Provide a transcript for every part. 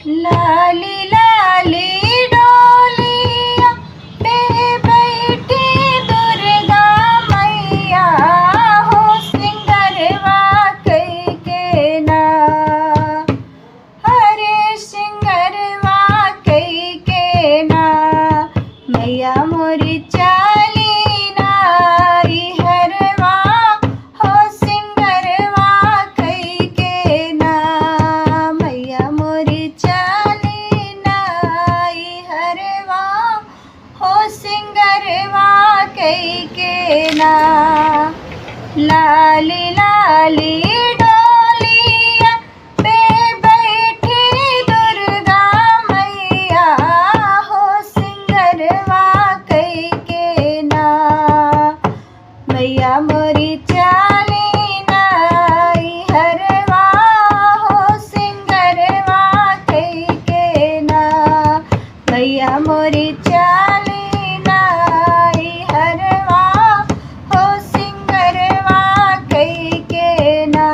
लाली लाली डोलिया पे बैठी दुर्गा मैया हो सिंगरवा कई के ना। हरे सिंगरवा कई के ना मैया मोरी चाली नाई हरवा हो सिंगरवा कई के ना। मैया मोरी चाली नाई हरवा हो सिंगरवा कई के ना। लाली लाली डोलिया पे बैठी दुर्गा मैया हो सिंगरवा कई के ना। मैया मोरी चाली नाई हरवा हो सिंगरवा कई के ना। मैया मोरी चाली नाई हरवा हो सिंगरवा कई के ना।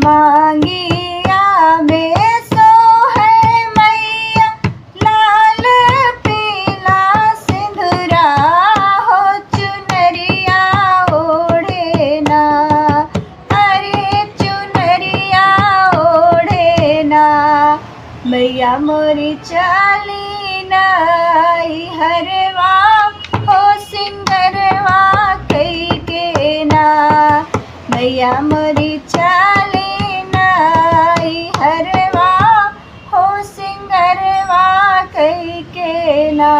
मांगिया में सो है मैया लाल पीला सिंदूरा हो चुनरिया ओढ़े ना। अरे चुनरिया ओढ़े ना मैया मोरी चाली नाई हरवा हो सिंगरवा कई के ना। मैया मोरी चाली नाई हरवा हो सिंगरवा कई के ना।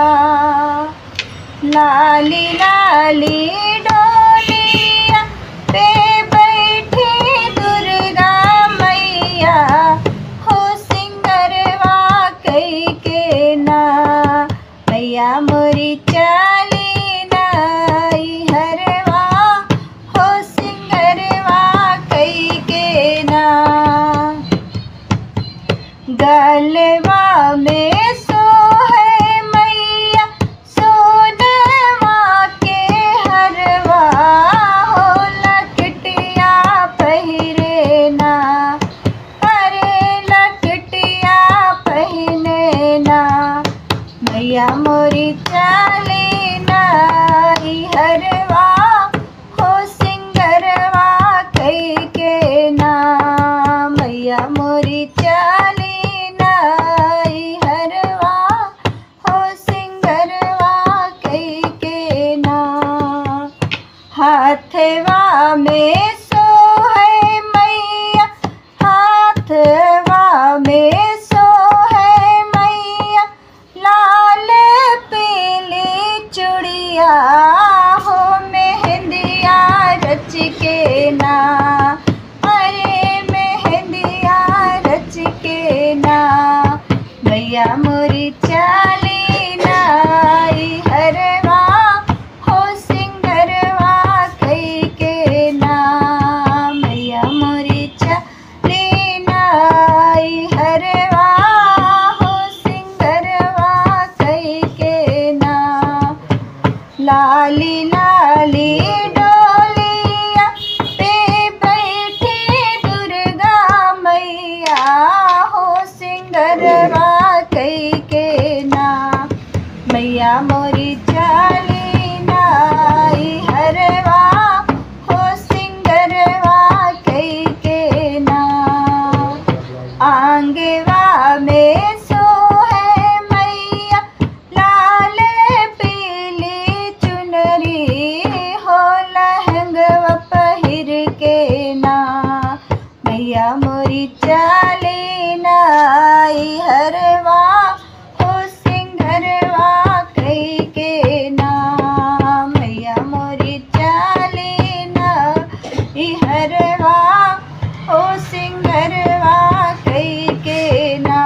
लाली लाली डोलिया पे बैठी दुर्गा मैया हो सिंगरवा कई के ना। मैया मोरी चाली नाई हरवा हो सिंगरवा कई के ना। गलवा में सो है मैया सोनवा के हरवा हो लकटिया पहिरे ना। अरे लकटिया पहिने ना मैया मोरी चाली नाई हरवा हो सिंगरवा कई के ना। मैया मोरी चाली नाई हरवा हो सिंगरवा कई के ना। हाथवा में सो है मैया हाथवा में सो है मैया लाल पीली चूड़िया हो मेहंदिया रच के ना। अरे मेहंदिया रच के ना मैया मोरी चाली नाई हरवा हो सिंगरवा कई के ना। मैया मोरी चाली नाई हरवा हो सिंगरवा कई के ना। लाली लाली डोलिया पे बैठी दुर्गा मैया हो सिंगरवा कई के ना। मैया मोरी चाली नाई हरवा हो सिंगरवा कई के ना। आंगवा में सो है मैया लाल पीली चुनरी हो लहंगवा पहिर के ना। मैया मोरी चाली नाई हरवा हो सिंगरवा कई के ना। मैया मोरी चाली नाई हरवा हो सिंगरवा कई के ना।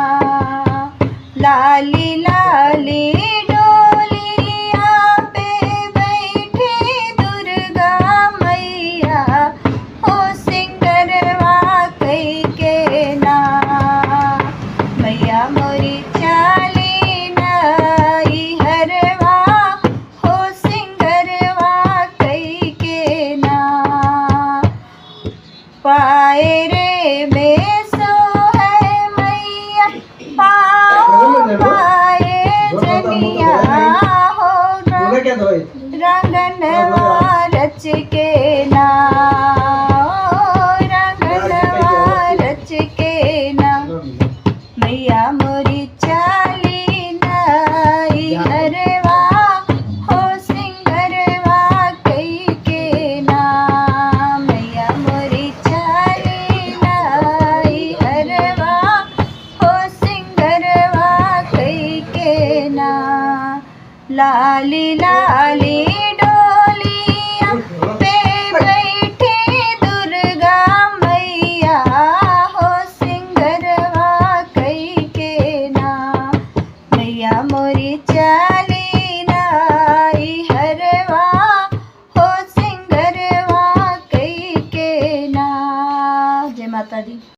लाली लाली डोलिया पे बैठी दुर्गा मैया हो सिंगरवा कई के ना। मैया मोरी लाली लाली